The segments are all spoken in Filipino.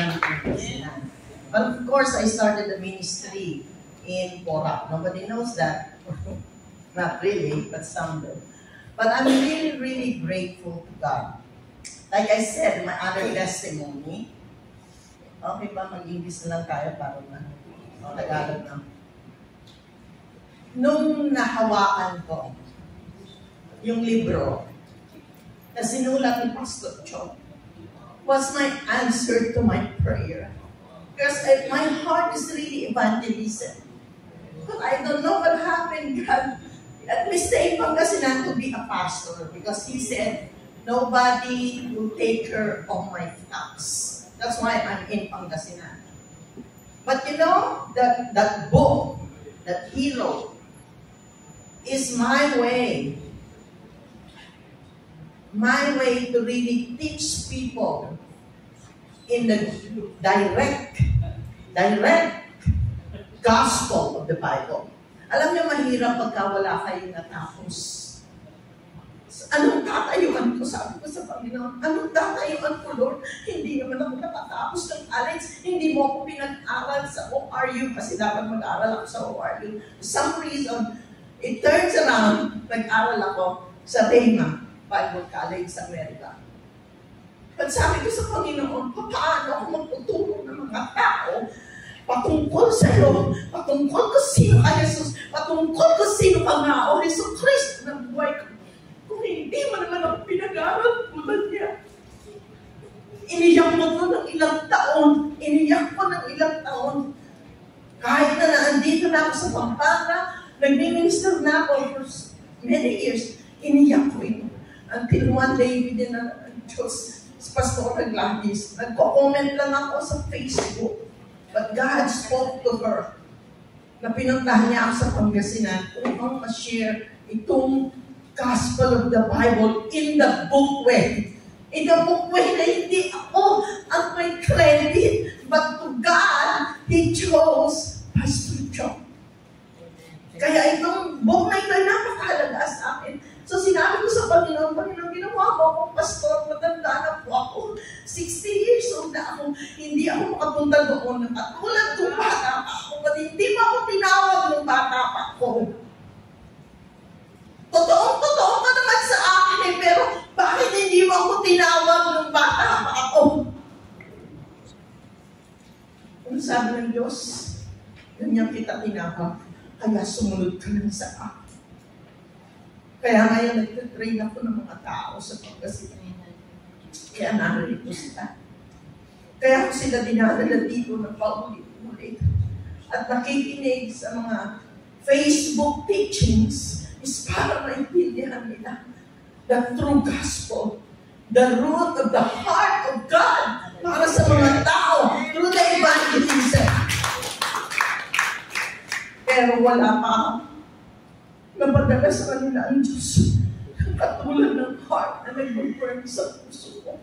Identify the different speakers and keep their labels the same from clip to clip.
Speaker 1: ng Pangasinan. But of course, I started the ministry in Porac. Nobody knows that. Not really, but some do. But I'm really, really grateful to God. Like I said, my other testimony, okay ba, mag-English na lang tayo para na, Tagalog na. Nung nahawakan ko yung libro na sinulat ni Pastor Chong, was my answer to my prayer. Because my heart is really evangelism. But I don't know what happened. God let me stay in Pangasinan to be a pastor because He said, nobody will take care of my flocks. That's why I'm in Pangasinan. But you know, that book that he wrote is my way to really teach people in the direct gospel of the Bible. Alam niyo, mahirap pagka wala kayong natapos. Anong tatayuan ko? Sabi ko sa Panginoon, anong tatayuan ko, Lord? Hindi naman ako nakatapos ng college. Hindi mo ako pinag-aral sa ORU kasi dapat mag-aral ako sa ORU. For some reason, it turns around, nag-aral ako sa Rhema Bible College sa Amerika. But sabi ko sa Panginoon, paano ako magtutulong ng mga tao patungkol sa iyo, patungkol ko sino ka Jesus, patungkol ko sino ka nga o Hesus Kristo ng buhay ko. Kung hindi mo naman ako pinag-aral, tulad niya. Iniyak mo ko ng ilang taon. Kahit na naandito na ako sa Pampanga, nag-minister na ako for many years, iniyak ko ito. Until one day, within a Diyos, Pastor Gladys, nagko-comment lang ako sa Facebook. But God spoke to her na pinuntahan niya ako sa Pangasinan upang ma-share itong gospel of the Bible in the book way. In the book way na hindi ako ang may credit, but to God, He chose Pastor John. Kaya itong book na ito ay napakahalaga sa akin. So sinabi ko sa Panginoon, ginawa mo ako, pastor, matanda na po ako. 60 years old na ako. Hindi ako makapunta doon. Katulad kung bata pa ako. But hindi mo ako tinawag ng bata pa ako. Totoo ka naman sa akin eh, pero bakit hindi mo ako tinawag ng bata pa ako? Kung sabi ng Diyos, ganyan kita tinawag, kaya sumunod ka lang sa akin. Kaya ngayon, nag-train ako ng mga tao sa Pangasinan. Kaya narito sila. Kaya ako sila dinadala dito ng paulit-ulit. At nakikinig sa mga Facebook teachings is para maintindihan nila the true gospel, the root of the heart of God para sa mga tao through the evangelism. Pero wala pa napadala sa kanila ang Diyos katulad ng heart na nag-burn sa puso ko.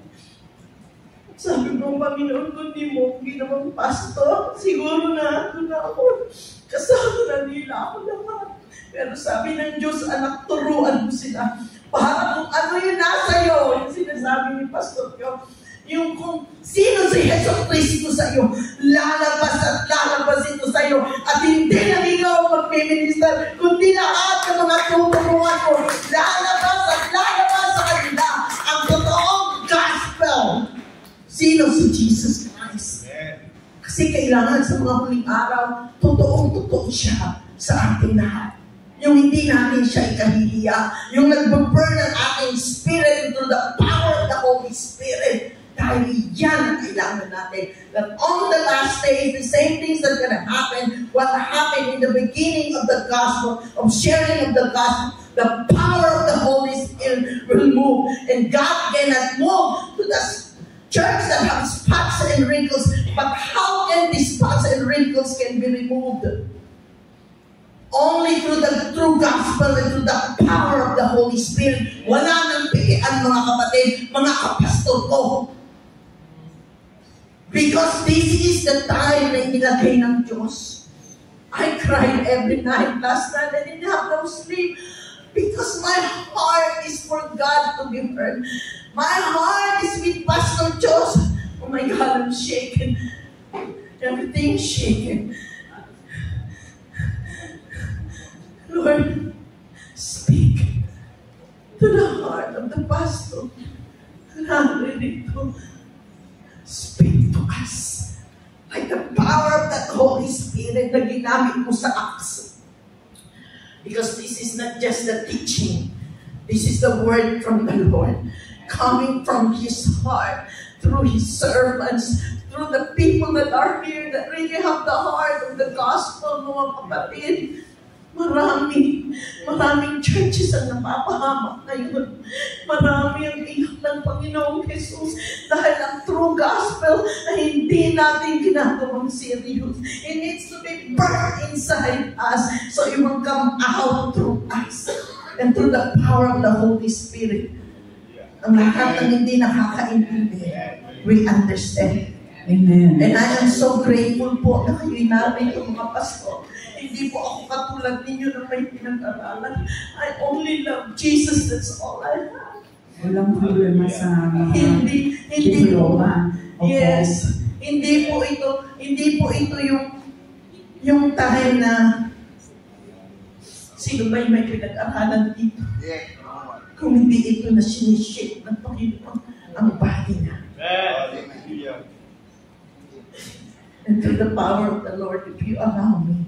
Speaker 1: Sabi ko, Panginoon, kung di mo ginawang pastor, siguro na ako. Kasama na nila ako naman. Pero sabi ng Diyos, anak, turuan mo sila. Para kung ano yung nasa iyo, yung sinasabi ni Pastor Kyo, yung kung sino si Jesus Kristo sa iyo, lalabas at lalabas ito sa iyo. At hindi lang ikaw mag-minister, kundi lahat ng mga tuturuan mo, lalabas at lalabas sa kanila ang totoong gospel. Sino si Jesus Christ? Kasi kailangan sa mga huling araw, totoong-totoo siya sa ating lahat. Yung hindi natin siya ikahihiya, yung nag-burn ng ating spirit into the power of the Holy Spirit. Dahil yan ang kailangan natin. That on the last day, the same things that gonna happen, what happened in the beginning of the gospel, of sharing of the gospel, the power of the Holy Spirit will move. And God cannot move to the church that has spots and wrinkles. But how can these spots and wrinkles can be removed? Only through the true gospel and through the power of the Holy Spirit. Wala nang pikian, mga kapatid, mga kapastor ko. Because this is the time na inilagay ng Diyos. I cried every night. Last night, I didn't have no sleep. Because my heart is for God to be heard. My heart is with Pastor Joseph. my God, I'm shaken. Everything is shaken. Lord, speak to the heart of the pastor. Speak to us like the power of that Holy Spirit na ginamit mo sa Acts. Because this is not just the teaching. This is the word from the Lord, coming from His heart, through His servants, through the people that are here that really have the heart of the gospel, mga kapatid. Maraming churches ang napapahamak ngayon. Marami ang iyak ng Panginoong Jesus dahil ang true gospel ay hindi natin ginagawang serious. It needs to be burned inside us so it will come out through us and through the power of the Holy Spirit. Ang lahat ng hindi nakakaintindi, we understand.
Speaker 2: Amen.
Speaker 1: And I am so grateful po na kayo'y namin ang mga pastor. Hindi po ako katulad ninyo na may pinag-aralan. I only love Jesus, that's all I have.
Speaker 2: Walang problema sa mga
Speaker 1: Hindi
Speaker 2: diploma.
Speaker 1: po. Yes. Hindi po ito yung time na sino ba yung may pinag-aralan dito? Kung hindi ito na sinishape ng Panginoon ang body na. And through the power of the Lord, if you allow me,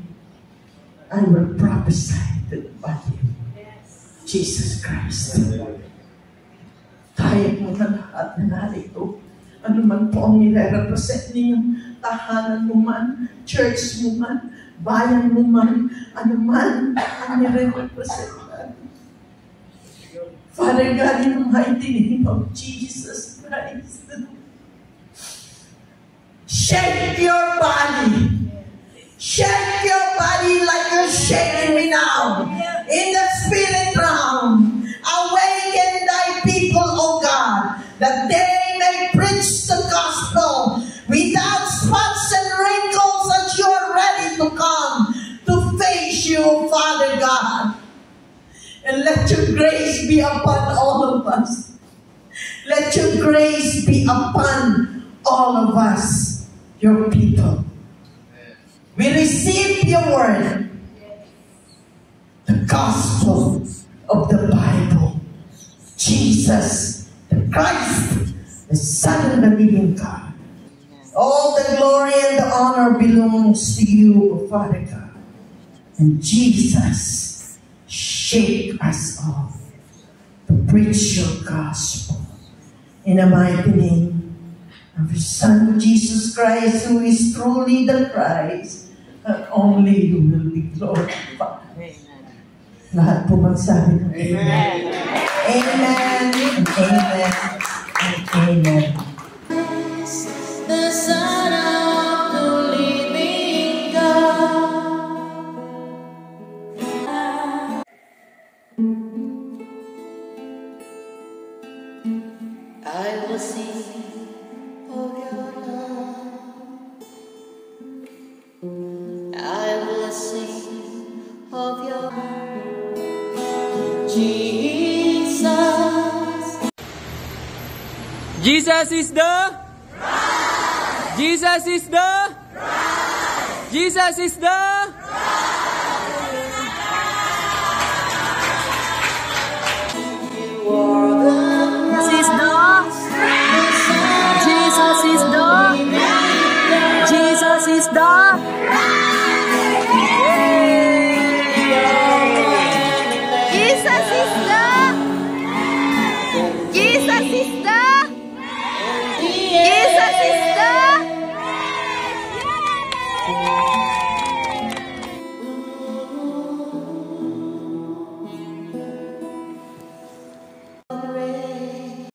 Speaker 1: I will prophesy to the body of Jesus Christ. Tayo mo na lahat na narito. Ano man po ang nire-represent ninyong tahanan mo man, church mo man, bayan mo man, ano man ang nire-represent. Father God, in the mighty name of Jesus Christ, shake your body. Shake your body like you're shaking me now. In the spirit realm, awaken thy people, O God, that they may preach the gospel without spots and wrinkles as you are ready to come to face you, Father God. And let your grace be upon all of us. Let your grace be upon all of us, your people. We receive your word, the gospel of the Bible, Jesus, the Christ, the Son of the living God. All the glory and the honor belongs to you, O Father God. And Jesus, shake us all to preach your gospel in the mighty name of your Son, Jesus Christ, who is truly the Christ, and only you will be glorified. Lahat po magsabi ng amen. Amen. And amen. And amen.
Speaker 3: The Son of the living God. I will sing of your love. I will sing of your Jesus.
Speaker 4: Jesus is the Christ. Jesus is the Christ. Jesus is the
Speaker 3: You are the Christ.